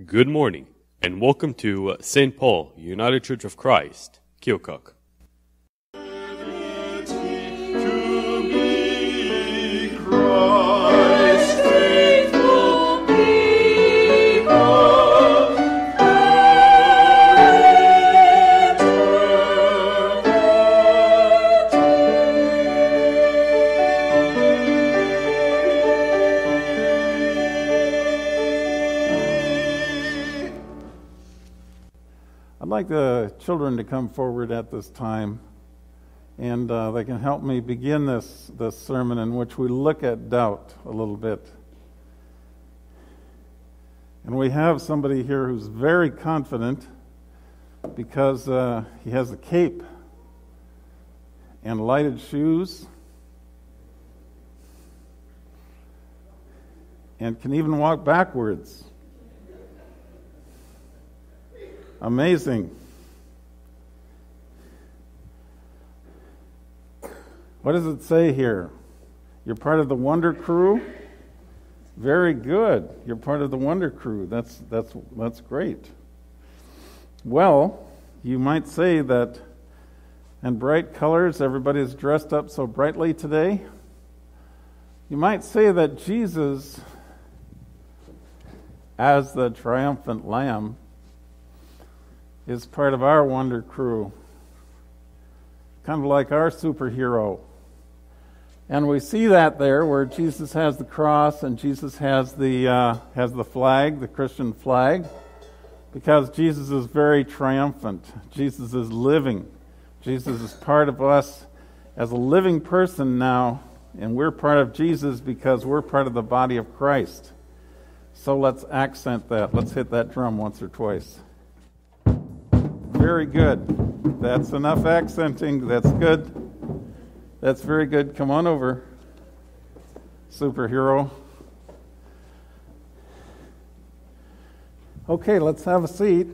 Good morning, and welcome to St. Paul United Church of Christ, Keokuk. I'd like the children to come forward at this time, and they can help me begin this sermon in which we look at doubt a little bit. And we have somebody here who's very confident because he has a cape and lighted shoes and can even walk backwards. Amazing. What does it say here? You're part of the Wonder Crew? Very good. You're part of the Wonder Crew. That's great. Well, you might say that in bright colors, everybody's dressed up so brightly today. You might say that Jesus, as the triumphant Lamb, is part of our Wonder Crew, kind of like our superhero. And we see that there where Jesus has the cross and Jesus has the flag, the Christian flag, because Jesus is very triumphant. Jesus is living. Jesus is part of us as a living person now, and we're part of Jesus because we're part of the body of Christ. So let's accent that. Let's hit that drum once or twice. Very good. That's enough accenting. That's good. That's very good. Come on over, superhero. Okay, let's have a seat.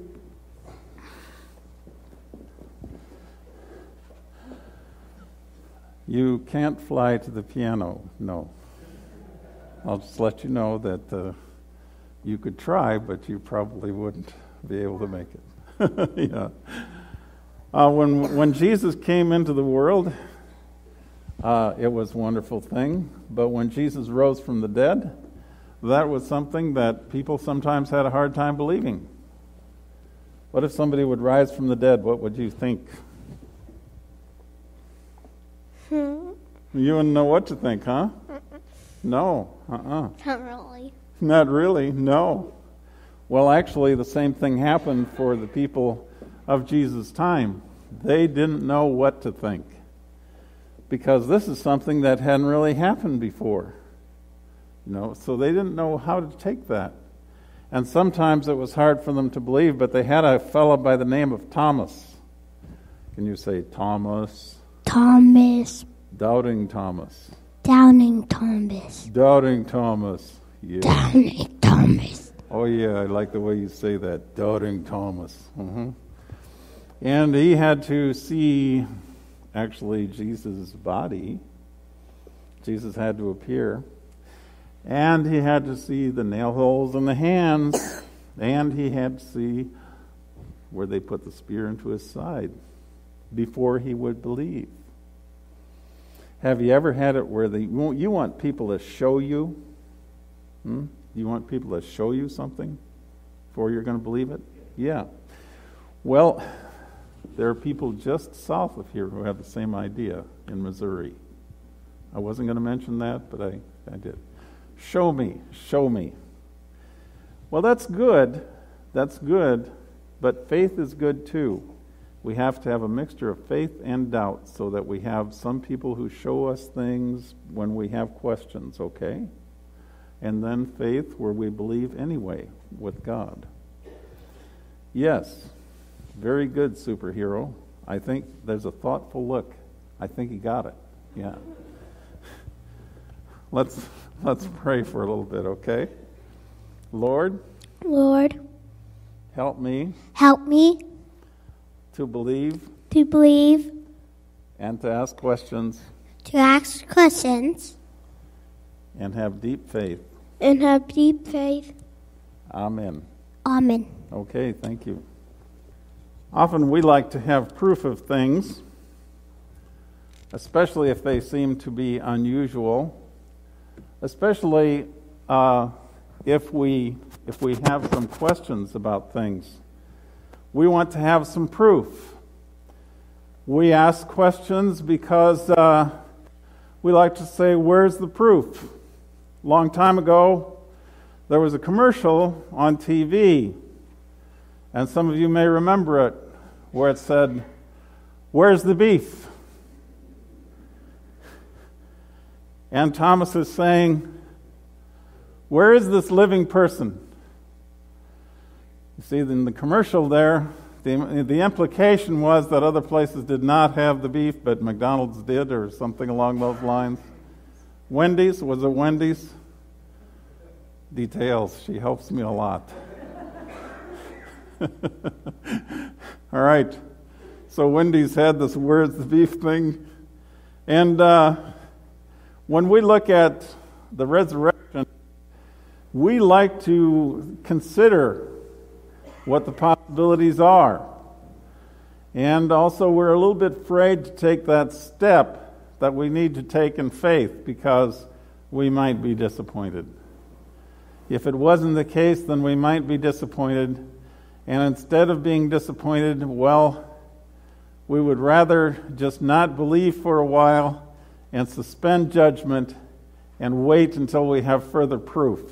You can't fly to the piano, no. I'll just let you know that you could try, but you probably wouldn't be able to make it. Yeah. When Jesus came into the world, it was a wonderful thing. But when Jesus rose from the dead, that was something that people sometimes had a hard time believing. What if somebody would rise from the dead? What would you think? You wouldn't know what to think, huh? No. Not really. Not really, no. Well, actually, the same thing happened for the people of Jesus' time. They didn't know what to think because this is something that hadn't really happened before. So they didn't know how to take that. And sometimes it was hard for them to believe, but they had a fellow by the name of Thomas. Can you say Thomas? Thomas. Doubting Thomas. Doubting Thomas. Doubting Thomas. Yeah. Doubting Thomas. Oh, yeah, I like the way you say that, doubting Thomas. And he had to see, actually, Jesus' body. Jesus had to appear. And he had to see the nail holes in the hands. And he had to see where they put the spear into his side before he would believe. Have you ever had it where you want people to show you? You want people to show you something before you're going to believe it? Yeah. Well, there are people just south of here who have the same idea in Missouri. I wasn't going to mention that, but I did. Show me. Well, that's good. That's good. But faith is good too. We have to have a mixture of faith and doubt so that we have some people who show us things when we have questions, okay? And then faith where we believe anyway with God. Yes, very good, superhero. I think there's a thoughtful look. I think he got it. Yeah. Let's pray for a little bit, okay? Lord, help me to believe and to ask questions and have deep faith. And have deep faith. Amen. Amen. Okay, thank you. Often we like to have proof of things, especially if they seem to be unusual, especially if we have some questions about things. We want to have some proof. We ask questions because we like to say, where's the proof? A long time ago, there was a commercial on TV, and some of you may remember it, where it said, where's the beef? And Thomas is saying, where is this living person? You see, in the commercial there, the implication was that other places did not have the beef, but McDonald's did, or something along those lines. Wendy's, was it Wendy's? Details, she helps me a lot. All right, so Wendy's had this where's the beef thing. And when we look at the resurrection, we like to consider what the possibilities are. And also we're a little bit afraid to take that step that we need to take in faith because we might be disappointed. If it wasn't the case, then we might be disappointed. And instead of being disappointed, well, we would rather just not believe for a while and suspend judgment and wait until we have further proof.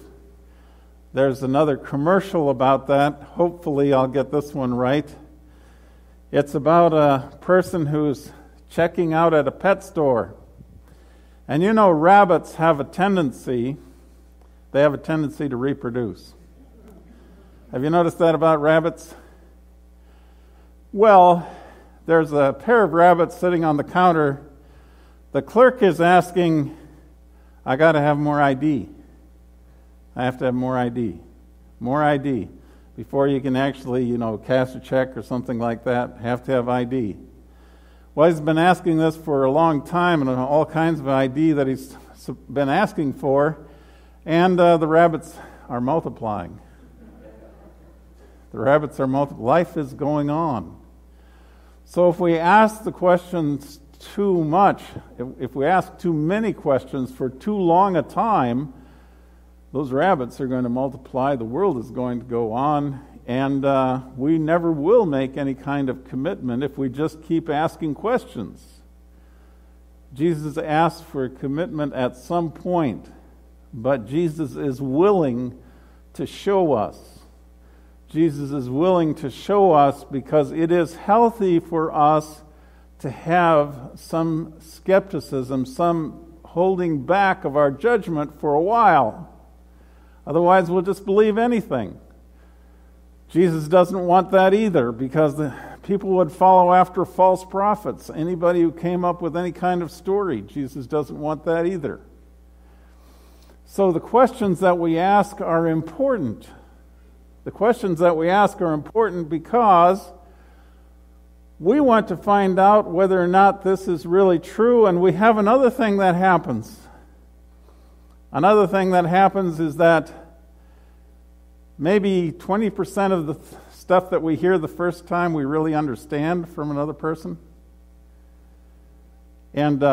There's another commercial about that. Hopefully I'll get this one right. It's about a person who's checking out at a pet store. And you know, rabbits have a tendency to reproduce. Have you noticed that about rabbits? Well, there's a pair of rabbits sitting on the counter. The clerk is asking, I got to have more ID. I have to have more ID. More ID. Before you can actually, cash a check or something like that, have to have ID. Well, he's been asking this for a long time, and all kinds of ID that he's been asking for, and the rabbits are multiplying. The rabbits are multiplying. Life is going on. So if we ask the questions too much, if we ask too many questions for too long a time, those rabbits are going to multiply, the world is going to go on, and we never will make any kind of commitment if we just keep asking questions. Jesus asked for a commitment at some point, but Jesus is willing to show us. Jesus is willing to show us because it is healthy for us to have some skepticism, some holding back of our judgment for a while. Otherwise, we'll just believe anything. Jesus doesn't want that either, because the people would follow after false prophets. Anybody who came up with any kind of story, Jesus doesn't want that either. So the questions that we ask are important. The questions that we ask are important because we want to find out whether or not this is really true, and we have another thing that happens. Another thing that happens is that maybe 20% of the stuff that we hear the first time we really understand from another person. And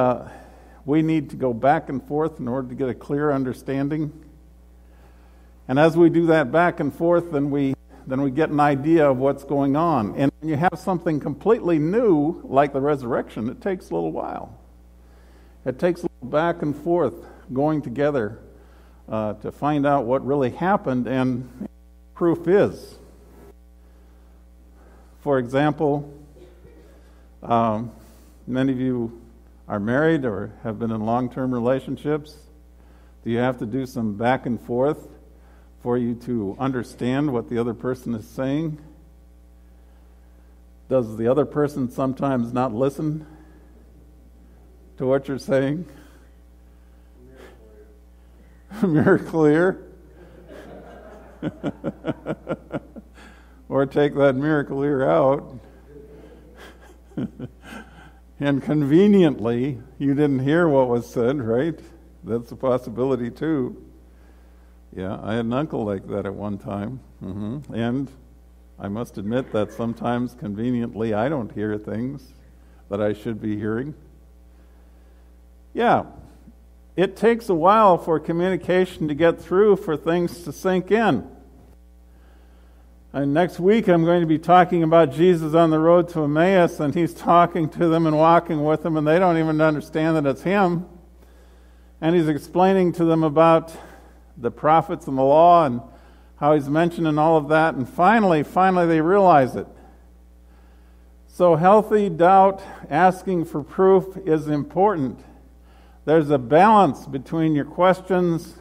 we need to go back and forth in order to get a clear understanding. And as we do that back and forth, then we get an idea of what's going on. And when you have something completely new, like the resurrection, it takes a little while. It takes a little back and forth going together to find out what really happened, and proof is. For example, many of you are married or have been in long-term relationships. Do you have to do some back and forth for you to understand what the other person is saying? Does the other person sometimes not listen to what you're saying? Mirror clear. Or take that mirror clear out. And conveniently, you didn't hear what was said, right? That's a possibility too. Yeah, I had an uncle like that at one time. And I must admit that sometimes, conveniently, I don't hear things that I should be hearing. Yeah, it takes a while for communication to get through, for things to sink in. And next week I'm going to be talking about Jesus on the road to Emmaus, and he's talking to them and walking with them, and they don't even understand that it's him. And he's explaining to them about the prophets and the law and how he's mentioning all of that, and finally they realize it. So healthy doubt, asking for proof, is important. There's a balance between your questions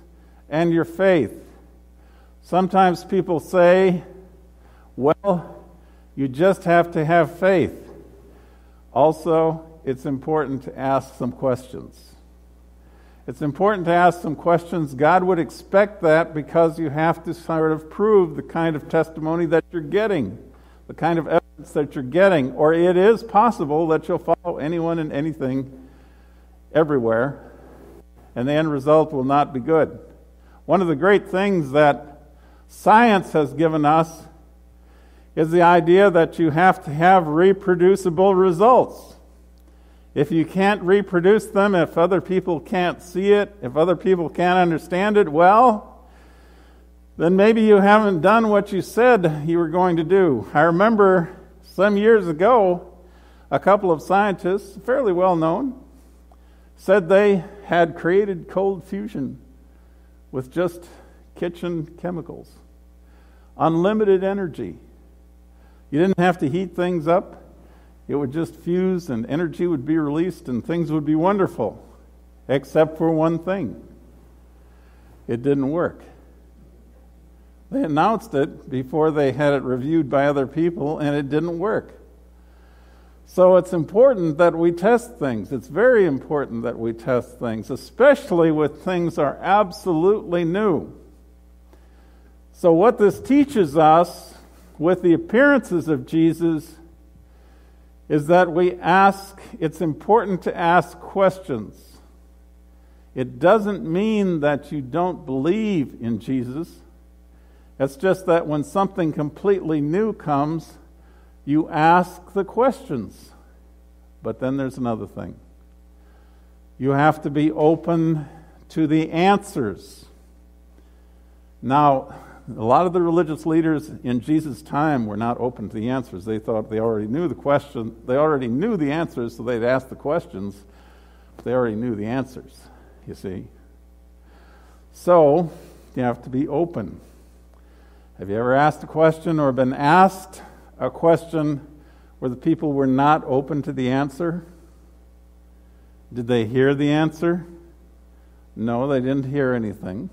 and your faith. Sometimes people say, well, you just have to have faith. Also, it's important to ask some questions. It's important to ask some questions. God would expect that, because you have to sort of prove the kind of testimony that you're getting, the kind of evidence that you're getting, or it is possible that you'll follow anyone and anything everywhere, and the end result will not be good. One of the great things that science has given us is the idea that you have to have reproducible results. If you can't reproduce them, if other people can't see it, if other people can't understand it, well, then maybe you haven't done what you said you were going to do. I remember some years ago, a couple of scientists, fairly well known, said they had created cold fusion with just kitchen chemicals. Unlimited energy. You didn't have to heat things up. It would just fuse and energy would be released and things would be wonderful. Except for one thing. It didn't work. They announced it before they had it reviewed by other people, and it didn't work. So it's important that we test things. It's very important that we test things, especially when things are absolutely new. So what this teaches us with the appearances of Jesus is that it's important to ask questions. It doesn't mean that you don't believe in Jesus. It's just that when something completely new comes, you ask the questions. But then there's another thing. You have to be open to the answers. Now, a lot of the religious leaders in Jesus' time were not open to the answers. They thought they already knew the question. They already knew the answers, so they'd ask the questions. But they already knew the answers, you see. So, you have to be open. Have you ever asked a question or been asked a question where the people were not open to the answer? Did they hear the answer? No, they didn't hear anything,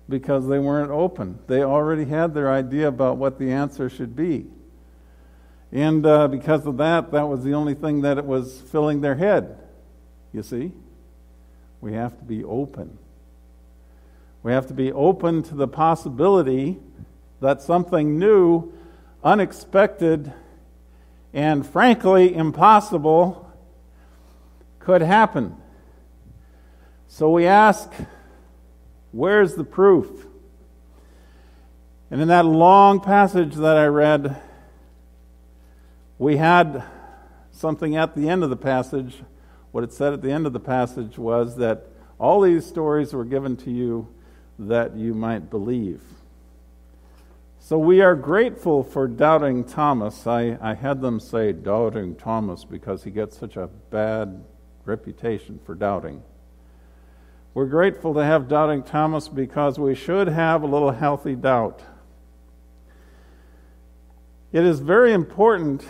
because they weren't open. They already had their idea about what the answer should be. And because of that was the only thing that it was filling their head. You see? We have to be open. We have to be open to the possibility that something new, unexpected, and frankly impossible could happen. So we ask, where's the proof? And in that long passage that I read, we had something at the end of the passage. What it said at the end of the passage was that all these stories were given to you that you might believe. So we are grateful for Doubting Thomas. I had them say Doubting Thomas because he gets such a bad reputation for doubting. We're grateful to have Doubting Thomas because we should have a little healthy doubt. It is very important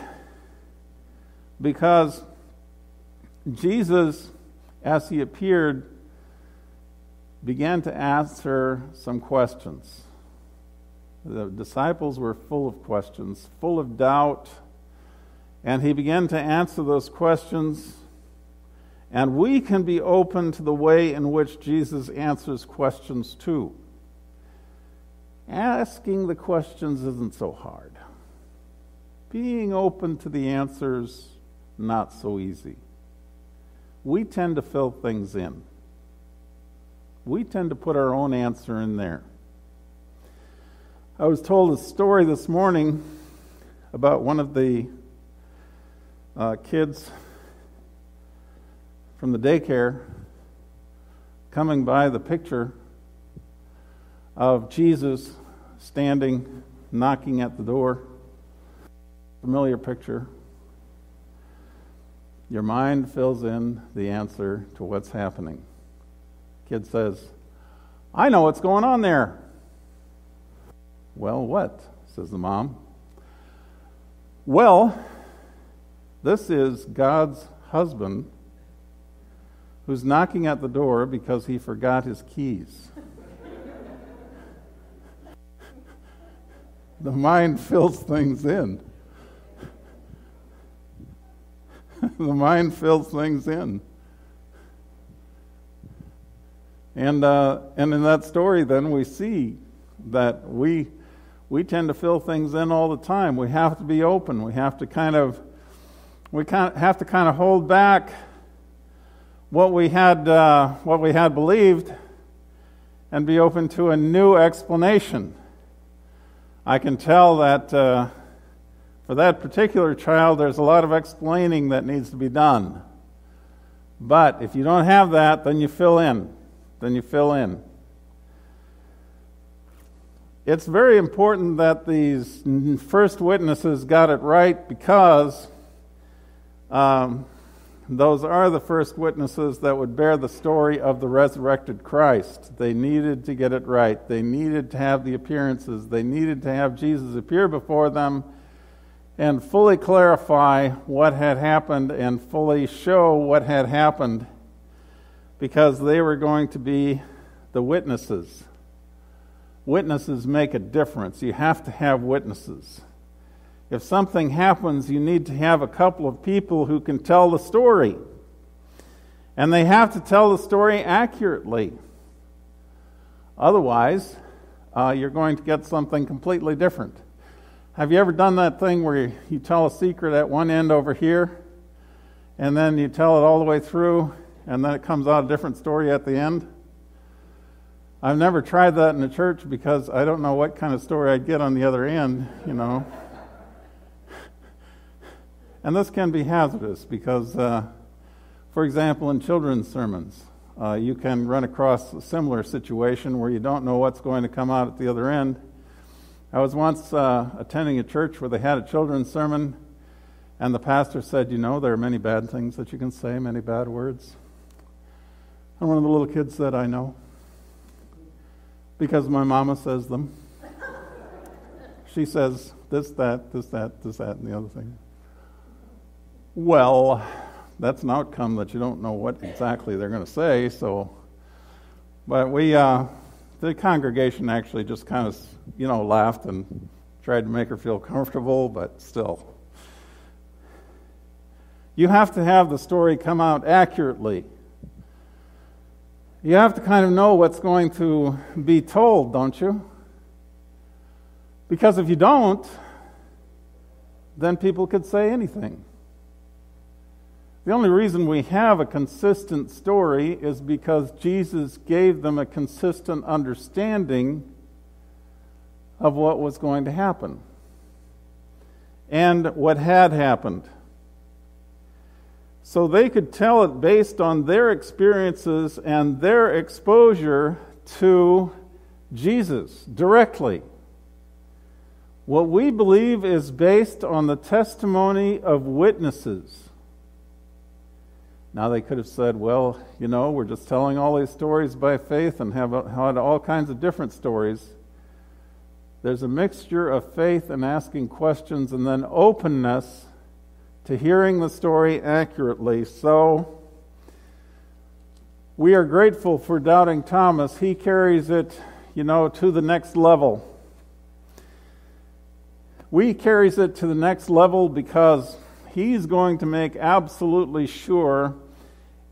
because Jesus, as he appeared, began to answer some questions. The disciples were full of questions, full of doubt, and he began to answer those questions. And we can be open to the way in which Jesus answers questions too. Asking the questions isn't so hard. Being open to the answers, not so easy. We tend to fill things in. We tend to put our own answer in there. I was told a story this morning about one of the kids from the daycare coming by the picture of Jesus standing, knocking at the door. Familiar picture. Your mind fills in the answer to what's happening. Kid says, I know what's going on there. Well, what? Says the mom. Well, this is God's husband who's knocking at the door because he forgot his keys. The mind fills things in. The mind fills things in. And in that story, then, we see that we tend to fill things in all the time. We have to be open. We have to kind of hold back what we had believed, and be open to a new explanation. I can tell that for that particular child, there's a lot of explaining that needs to be done. But if you don't have that, then you fill in. It's very important that these first witnesses got it right, because those are the first witnesses that would bear the story of the resurrected Christ. They needed to get it right. They needed to have the appearances. They needed to have Jesus appear before them and fully clarify what had happened and fully show what had happened, because they were going to be the witnesses. Witnesses make a difference. You have to have witnesses. If something happens, you need to have a couple of people who can tell the story. And they have to tell the story accurately. Otherwise, you're going to get something completely different. Have you ever done that thing where you tell a secret at one end over here, and then you tell it all the way through, and then it comes out a different story at the end? I've never tried that in the church because I don't know what kind of story I'd get on the other end, And this can be hazardous because, for example, in children's sermons, you can run across a similar situation where you don't know what's going to come out at the other end. I was once attending a church where they had a children's sermon, and the pastor said, there are many bad things that you can say, many bad words. And one of the little kids said, I know, because my mama says them. She says this, that, and the other thing. Well, that's an outcome that you don't know what exactly they're going to say. But the congregation actually just kind of, laughed and tried to make her feel comfortable, but still. You have to have the story come out accurately. You have to kind of know what's going to be told, don't you? Because if you don't, then people could say anything. The only reason we have a consistent story is because Jesus gave them a consistent understanding of what was going to happen and what had happened. So they could tell it based on their experiences and their exposure to Jesus directly. What we believe is based on the testimony of witnesses. Now they could have said, well, we're just telling all these stories by faith and have had all kinds of different stories. There's a mixture of faith and asking questions and then openness to hearing the story accurately. So we are grateful for Doubting Thomas. He carries it, to the next level. We carries it to the next level because he's going to make absolutely sure,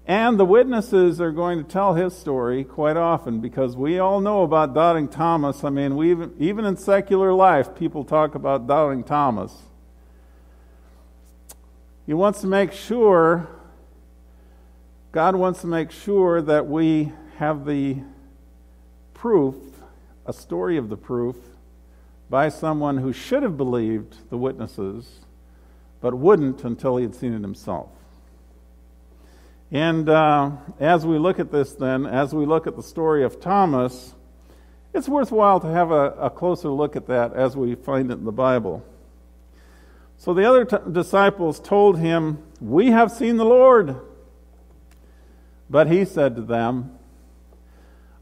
and the witnesses are going to tell his story quite often, because we all know about Doubting Thomas. I mean, even in secular life, people talk about Doubting Thomas. He wants to make sure, God wants to make sure that we have the proof, a story of the proof, by someone who should have believed the witnesses, but wouldn't until he had seen it himself. And as we look at this then, as we look at the story of Thomas, it's worthwhile to have a closer look at that as we find it in the Bible. So the other disciples told him, "We have seen the Lord." But he said to them,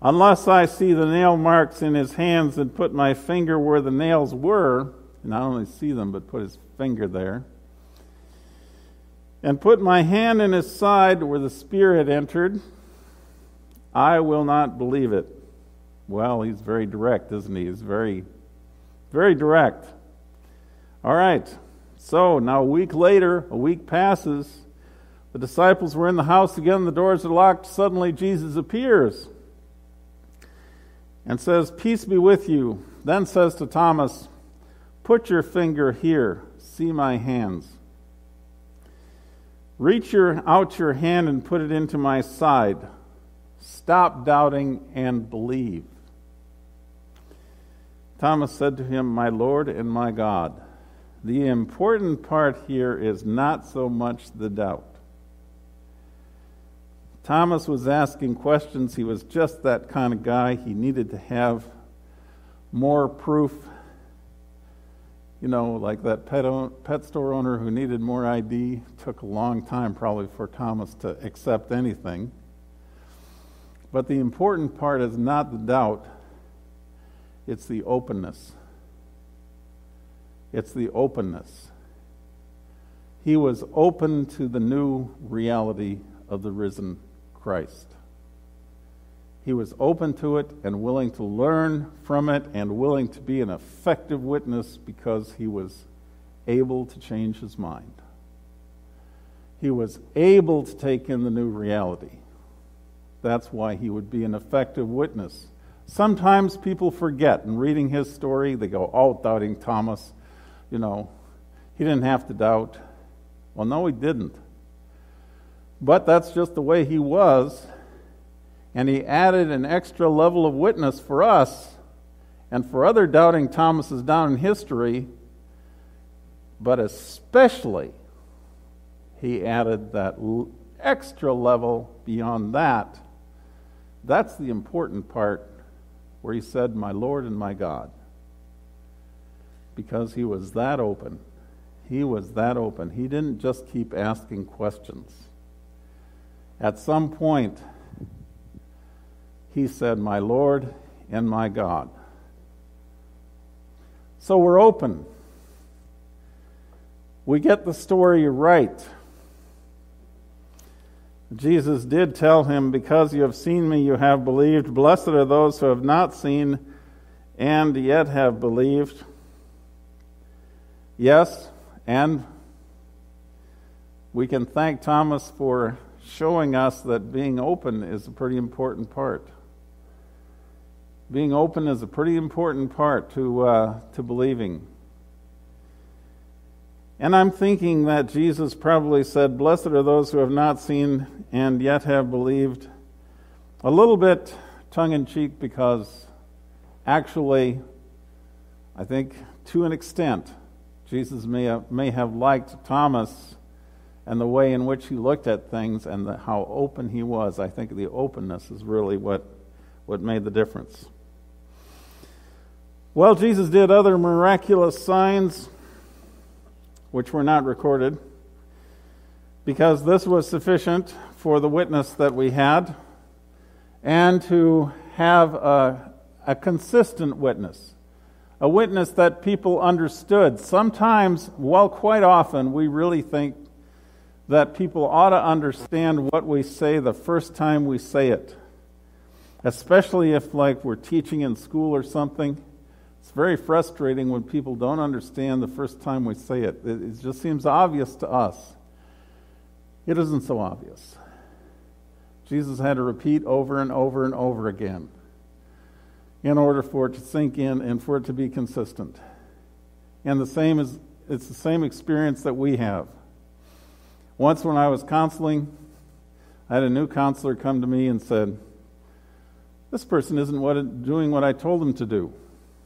"Unless I see the nail marks in his hands and put my finger where the nails were," and not only see them, but put his finger there, "and put my hand in his side where the spear had entered, I will not believe it." Well, he's very direct, isn't he? He's very, very direct. All right. So now a week later, a week passes. The disciples were in the house again. The doors are locked. Suddenly Jesus appears and says, "Peace be with you." Then says to Thomas, "Put your finger here. See my hands. Reach out your hand and put it into my side. Stop doubting and believe." Thomas said to him, "My Lord and my God." The important part here is not so much the doubt. Thomas was asking questions. He was just that kind of guy. He needed to have more proof. You know, like that pet store owner who needed more ID. Took a long time probably for Thomas to accept anything. But the important part is not the doubt. It's the openness. It's the openness. He was open to the new reality of the risen Christ. He was open to it and willing to learn from it and willing to be an effective witness because he was able to change his mind. He was able to take in the new reality. That's why he would be an effective witness. Sometimes people forget, in reading his story, they go, "Oh, doubting Thomas, he didn't have to doubt." Well, no, he didn't. But that's just the way he was. And he added an extra level of witness for us and for other doubting Thomases down in history. But especially, he added that extra level beyond that. That's the important part where he said, "My Lord and my God." Because he was that open. He was that open. He didn't just keep asking questions. At some point, he said, "My Lord and my God." So we're open. We get the story right. Jesus did tell him, "Because you have seen me, you have believed. Blessed are those who have not seen and yet have believed." Yes, and we can thank Thomas for showing us that being open is a pretty important part. Being open is a pretty important part to believing. And I'm thinking that Jesus probably said, "Blessed are those who have not seen and yet have believed," a little bit tongue-in-cheek, because actually, I think to an extent, Jesus may have liked Thomas and the way in which he looked at things and how open he was. I think the openness is really what made the difference. Well, Jesus did other miraculous signs which were not recorded, because this was sufficient for the witness that we had, and to have a consistent witness, a witness that people understood. Sometimes, well, quite often, we really think that people ought to understand what we say the first time we say it, especially if, like, we're teaching in school or something. It's very frustrating when people don't understand the first time we say it. It just seems obvious to us. It isn't so obvious. Jesus had to repeat over and over and over again in order for it to sink in and for it to be consistent. And it's the same experience that we have. Once when I was counseling, I had a new counselor come to me and said, "This person isn't doing what I told them to do."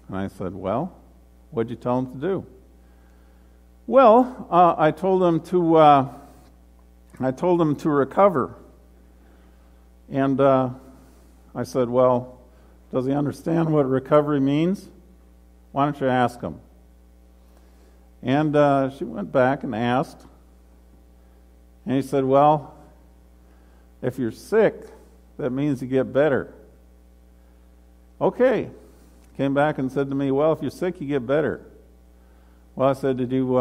And I said, "Well, What'd you tell him to do? Well, I told him to recover. And I said, well, does he understand what recovery means? Why don't you ask him? And she went back and asked. And he said, well, if you're sick, that means you get better. Okay. Came back and said to me, well, if you're sick, you get better. Well, I said, did you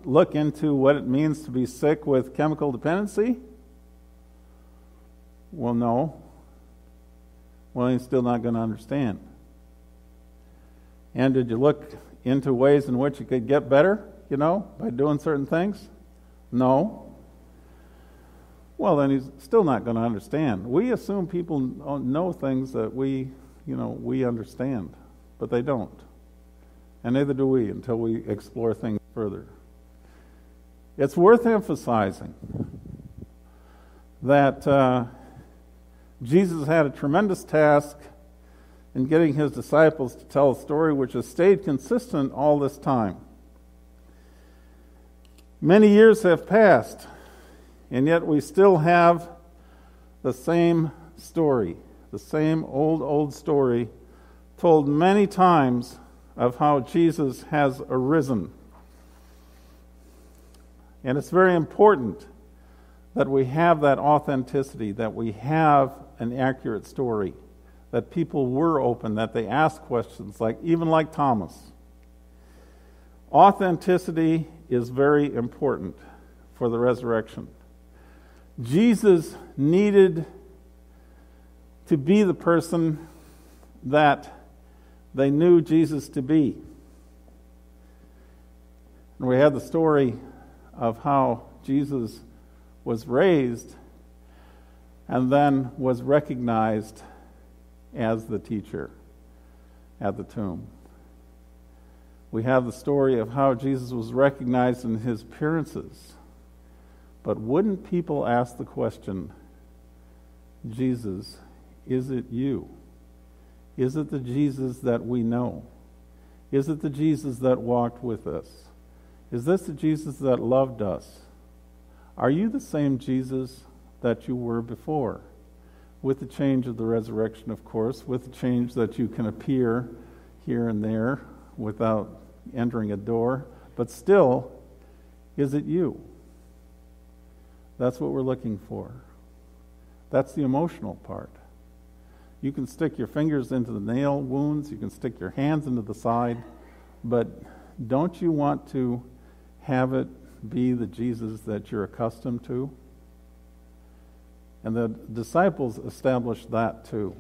look into what it means to be sick with chemical dependency? Well, no. Well, he's still not going to understand. And did you look into ways in which you could get better, by doing certain things? No. Well, then he's still not going to understand. We assume people know things that we understand, but they don't. And neither do we until we explore things further. It's worth emphasizing that Jesus had a tremendous task in getting his disciples to tell a story which has stayed consistent all this time. Many years have passed, and yet we still have the same story, the same old story told many times of how Jesus has arisen. And it's very important that we have that authenticity, that we have an accurate story, that people were open, that they asked questions, even like Thomas. Authenticity is very important for the resurrection. Jesus needed to be the person that they knew Jesus to be. And we had the story of how Jesus was raised and then was recognized as the teacher at the tomb. We have the story of how Jesus was recognized in his appearances. But wouldn't people ask the question, Jesus, is it you? Is it the Jesus that we know? Is it the Jesus that walked with us? Is this the Jesus that loved us? Are you the same Jesus that you were before? With the change of the resurrection, of course, with the change that you can appear here and there without entering a door. But still, is it you? That's what we're looking for. That's the emotional part. You can stick your fingers into the nail wounds, you can stick your hands into the side, but don't you want to have it be the Jesus that you're accustomed to? And the disciples established that too.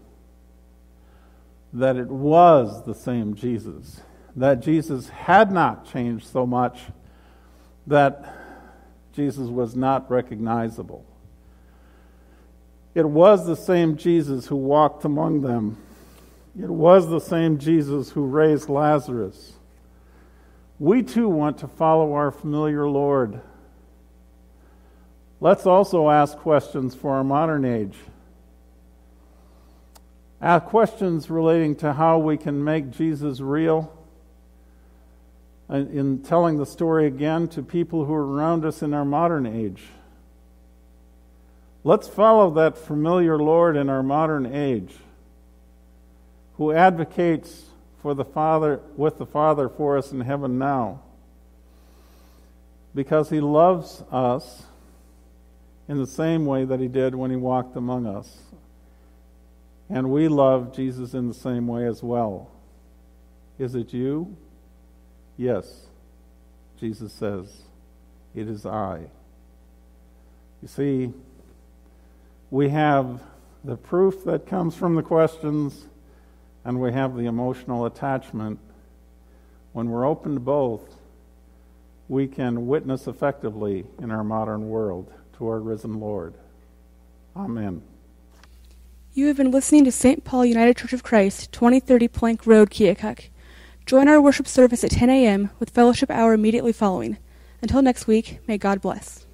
That it was the same Jesus. That Jesus had not changed so much that Jesus was not recognizable. It was the same Jesus who walked among them. It was the same Jesus who raised Lazarus. We too want to follow our familiar Lord. Let's also ask questions for our modern age. Ask questions relating to how we can make Jesus real. In telling the story again to people who are around us in our modern age. Let's follow that familiar Lord in our modern age, who advocates for the Father, with the Father for us in heaven now, because he loves us in the same way that he did when he walked among us. And we love Jesus in the same way as well. Is it you? Yes, Jesus says, it is I. You see, we have the proof that comes from the questions, and we have the emotional attachment. When we're open to both, we can witness effectively in our modern world to our risen Lord. Amen. You have been listening to St. Paul United Church of Christ, 2030 Plank Road, Keokuk. Join our worship service at 10 a.m. with fellowship hour immediately following. Until next week, may God bless.